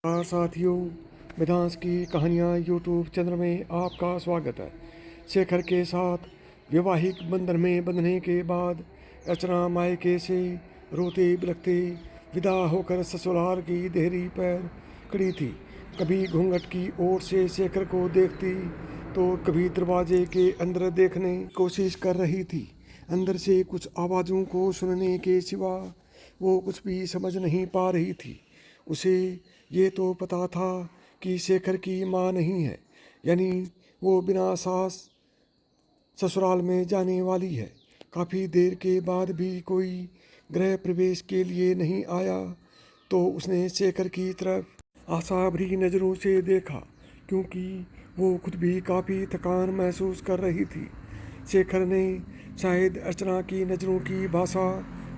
नमस्कार साथियों, वेदांश की कहानियाँ यूट्यूब चैनल में आपका स्वागत है। शेखर के साथ वैवाहिक बंधन में बंधने के बाद अर्चना मायके से रोते बिलखते विदा होकर ससुराल की देहरी पर खड़ी थी। कभी घूंघट की ओर से शेखर को देखती तो कभी दरवाजे के अंदर देखने की कोशिश कर रही थी। अंदर से कुछ आवाज़ों को सुनने के सिवा वो कुछ भी समझ नहीं पा रही थी। उसे ये तो पता था कि शेखर की माँ नहीं है, यानी वो बिना सास ससुराल में जाने वाली है। काफ़ी देर के बाद भी कोई गृह प्रवेश के लिए नहीं आया तो उसने शेखर की तरफ आशा भरी नज़रों से देखा, क्योंकि वो खुद भी काफ़ी थकान महसूस कर रही थी। शेखर ने शायद अर्चना की नज़रों की भाषा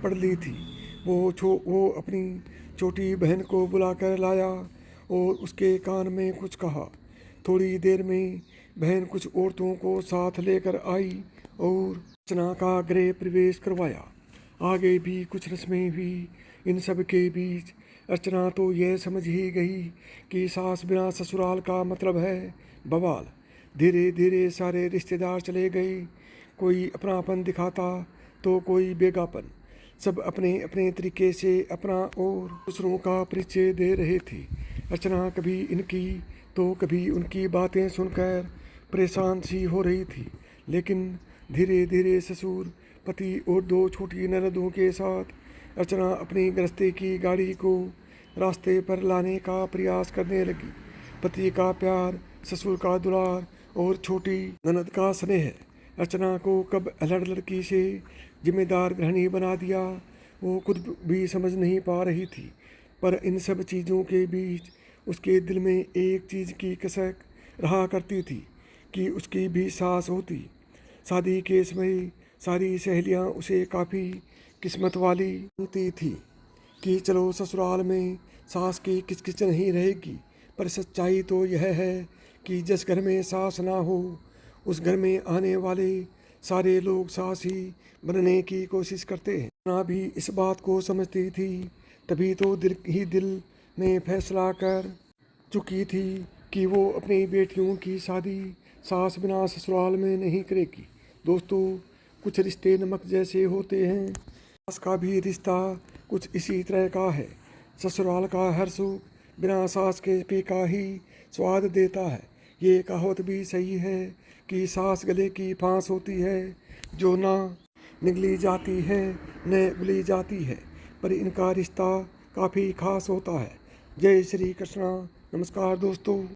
पढ़ ली थी। वो अपनी छोटी बहन को बुलाकर लाया और उसके कान में कुछ कहा। थोड़ी देर में बहन कुछ औरतों को साथ लेकर आई और अर्चना का गृह प्रवेश करवाया। आगे भी कुछ रस्में हुई। इन सब के बीच अर्चना तो यह समझ ही गई कि सास बिना ससुराल का मतलब है बवाल। धीरे धीरे सारे रिश्तेदार चले गए। कोई अपनापन दिखाता तो कोई बेगापन। सब अपने अपने तरीके से अपना और दूसरों का परिचय दे रहे थे। अर्चना कभी इनकी तो कभी उनकी बातें सुनकर परेशान सी हो रही थी, लेकिन धीरे धीरे ससुर, पति और दो छोटी ननदों के साथ अर्चना अपनी गृहस्थी की गाड़ी को रास्ते पर लाने का प्रयास करने लगी। पति का प्यार, ससुर का दुलार और छोटी ननद का स्नेह अर्चना को कब अलड़ लड़की से जिम्मेदार गृहिणी बना दिया, वो खुद भी समझ नहीं पा रही थी। पर इन सब चीज़ों के बीच उसके दिल में एक चीज़ की कसक रहा करती थी कि उसकी भी सास होती। शादी के समय सारी सहेलियां उसे काफ़ी किस्मत वाली मानती थी कि चलो ससुराल में सास की किचकिच नहीं रहेगी। पर सच्चाई तो यह है कि जिस घर में सास ना हो उस घर में आने वाले सारे लोग सास ही बनने की कोशिश करते हैं। ना भी इस बात को समझती थी, तभी तो दिल में फैसला कर चुकी थी कि वो अपनी बेटियों की शादी सास बिना ससुराल में नहीं करेगी। दोस्तों, कुछ रिश्ते नमक जैसे होते हैं। सास का भी रिश्ता कुछ इसी तरह का है। ससुराल का हर सुख बिना सास के फीका ही स्वाद देता है। ये कहावत भी सही है कि सास गले की फांस होती है जो ना निगली जाती है न उगली जाती है, पर इनका रिश्ता काफ़ी खास होता है। जय श्री कृष्णा। नमस्कार दोस्तों।